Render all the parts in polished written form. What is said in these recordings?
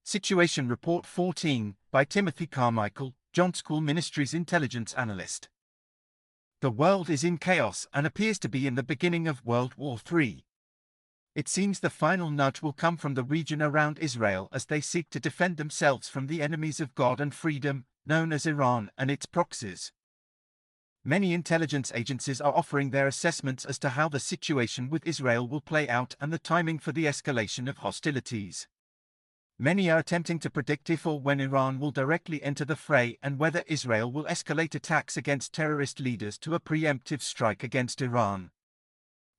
Situation Report 14, by Timothy Carmichael, Jonsquill Ministries intelligence analyst. The world is in chaos and appears to be in the beginning of World War III. It seems the final nudge will come from the region around Israel as they seek to defend themselves from the enemies of God and freedom, known as Iran and its proxies. Many intelligence agencies are offering their assessments as to how the situation with Israel will play out and the timing for the escalation of hostilities. Many are attempting to predict if or when Iran will directly enter the fray and whether Israel will escalate attacks against terrorist leaders to a preemptive strike against Iran.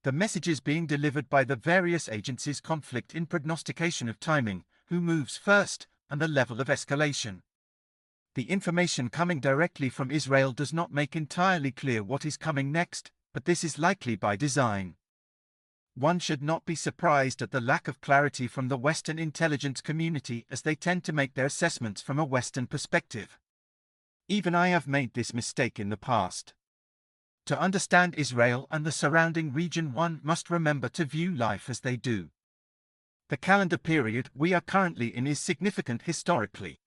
The messages being delivered by the various agencies conflict in prognostication of timing, who moves first, and the level of escalation. The information coming directly from Israel does not make entirely clear what is coming next, but this is likely by design. One should not be surprised at the lack of clarity from the Western intelligence community as they tend to make their assessments from a Western perspective. Even I have made this mistake in the past. To understand Israel and the surrounding region, one must remember to view life as they do. The calendar period we are currently in is significant historically.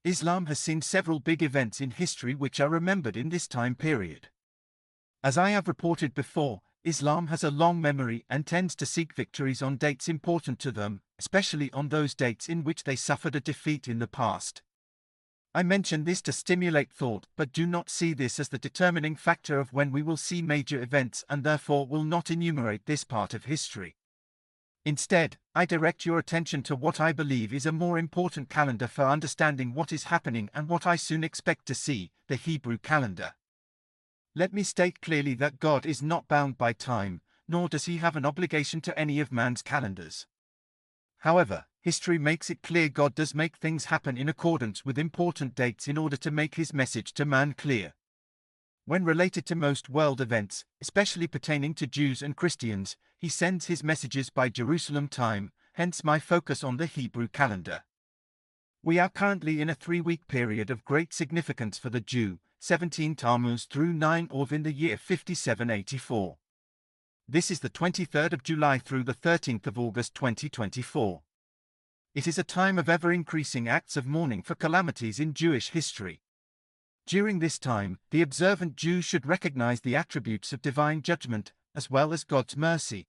Islam has seen several big events in history which are remembered in this time period. As I have reported before, Islam has a long memory and tends to seek victories on dates important to them, especially on those dates in which they suffered a defeat in the past. I mention this to stimulate thought, but do not see this as the determining factor of when we will see major events and therefore will not enumerate this part of history. Instead, I direct your attention to what I believe is a more important calendar for understanding what is happening and what I soon expect to see, the Hebrew calendar. Let me state clearly that God is not bound by time, nor does he have an obligation to any of man's calendars. However, history makes it clear God does make things happen in accordance with important dates in order to make his message to man clear. When related to most world events, especially pertaining to Jews and Christians, he sends his messages by Jerusalem time, hence my focus on the Hebrew calendar. We are currently in a 3-week period of great significance for the Jew, 17 Tammuz through 9 Av in the year 5784. This is the 23rd of July through the 13th of August 2024. It is a time of ever-increasing acts of mourning for calamities in Jewish history. During this time, the observant Jew should recognize the attributes of divine judgment, as well as God's mercy.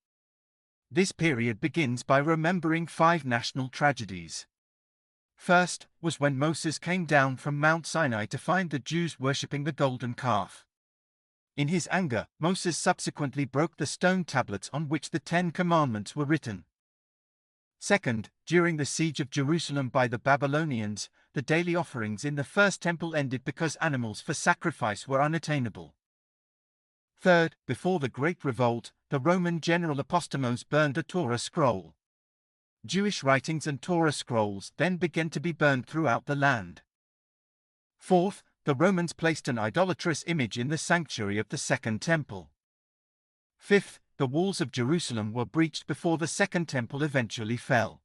This period begins by remembering 5 national tragedies. First was when Moses came down from Mount Sinai to find the Jews worshipping the golden calf. In his anger, Moses subsequently broke the stone tablets on which the 10 Commandments were written. Second, during the siege of Jerusalem by the Babylonians, the daily offerings in the first temple ended because animals for sacrifice were unattainable. Third, before the Great Revolt, the Roman general Apostemos burned a Torah scroll. Jewish writings and Torah scrolls then began to be burned throughout the land. Fourth, the Romans placed an idolatrous image in the sanctuary of the Second Temple. Fifth, the walls of Jerusalem were breached before the Second Temple eventually fell.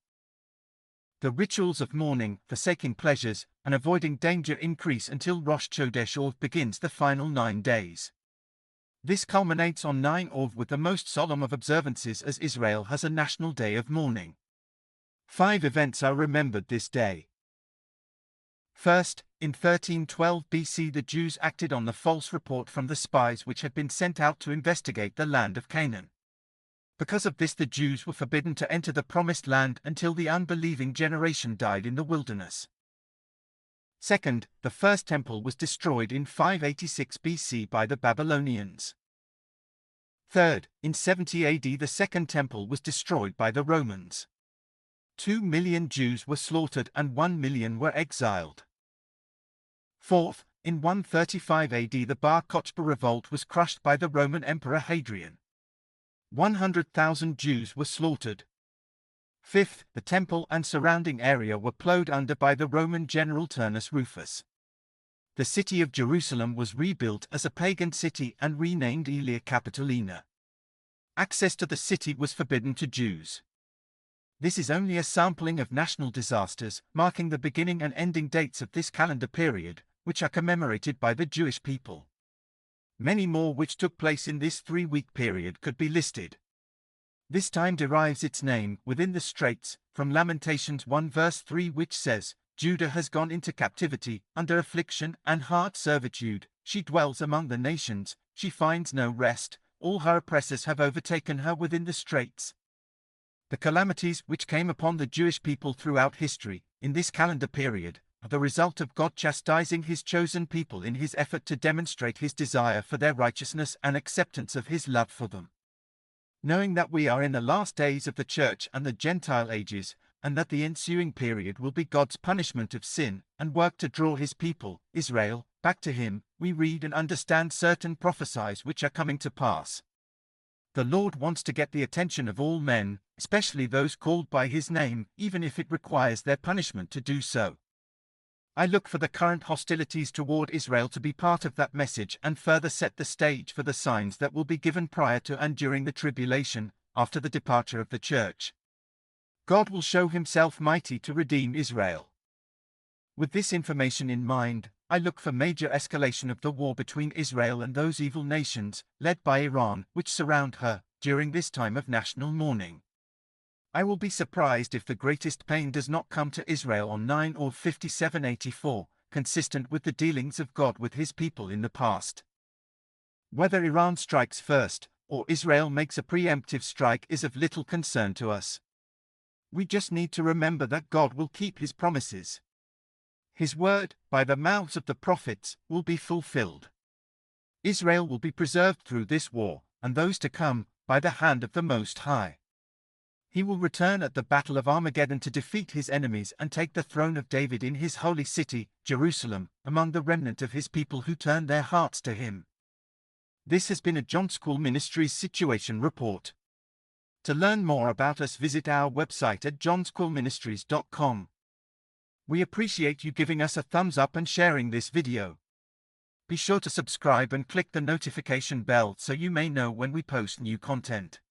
The rituals of mourning, forsaking pleasures, and avoiding danger increase until Rosh Chodesh Av begins the final 9 days. This culminates on 9 Av with the most solemn of observances as Israel has a national day of mourning. 5 events are remembered this day. First, in 1312 BC the Jews acted on the false report from the spies which had been sent out to investigate the land of Canaan. Because of this the Jews were forbidden to enter the promised land until the unbelieving generation died in the wilderness. Second, the first temple was destroyed in 586 BC by the Babylonians. Third, in 70 AD the second temple was destroyed by the Romans. 2 million Jews were slaughtered and 1 million were exiled. Fourth, in 135 AD the Bar Kokhba revolt was crushed by the Roman Emperor Hadrian. 100,000 Jews were slaughtered. Fifth, the temple and surrounding area were plowed under by the Roman general Turnus Rufus. The city of Jerusalem was rebuilt as a pagan city and renamed Aelia Capitolina. Access to the city was forbidden to Jews. This is only a sampling of national disasters, marking the beginning and ending dates of this calendar period, which are commemorated by the Jewish people. Many more which took place in this 3-week period could be listed. This time derives its name, within the straits, from Lamentations 1 verse 3, which says, Judah has gone into captivity, under affliction and hard servitude. She dwells among the nations, she finds no rest, all her oppressors have overtaken her within the straits. The calamities which came upon the Jewish people throughout history, in this calendar period, are the result of God chastising his chosen people in his effort to demonstrate his desire for their righteousness and acceptance of his love for them. Knowing that we are in the last days of the Church and the Gentile ages, and that the ensuing period will be God's punishment of sin and work to draw his people, Israel, back to him, we read and understand certain prophecies which are coming to pass. The Lord wants to get the attention of all men, especially those called by his name, even if it requires their punishment to do so. I look for the current hostilities toward Israel to be part of that message and further set the stage for the signs that will be given prior to and during the tribulation, after the departure of the church. God will show himself mighty to redeem Israel. With this information in mind, I look for major escalation of the war between Israel and those evil nations, led by Iran, which surround her, during this time of national mourning. I will be surprised if the greatest pain does not come to Israel on 9 or 5784, consistent with the dealings of God with his people in the past. Whether Iran strikes first, or Israel makes a preemptive strike is of little concern to us. We just need to remember that God will keep his promises. His word, by the mouths of the prophets, will be fulfilled. Israel will be preserved through this war, and those to come, by the hand of the Most High. He will return at the Battle of Armageddon to defeat his enemies and take the throne of David in his holy city, Jerusalem, among the remnant of his people who turn their hearts to him. This has been a Jonsquill Ministries Situation Report. To learn more about us, visit our website at jonsquillministries.com. We appreciate you giving us a thumbs up and sharing this video. Be sure to subscribe and click the notification bell so you may know when we post new content.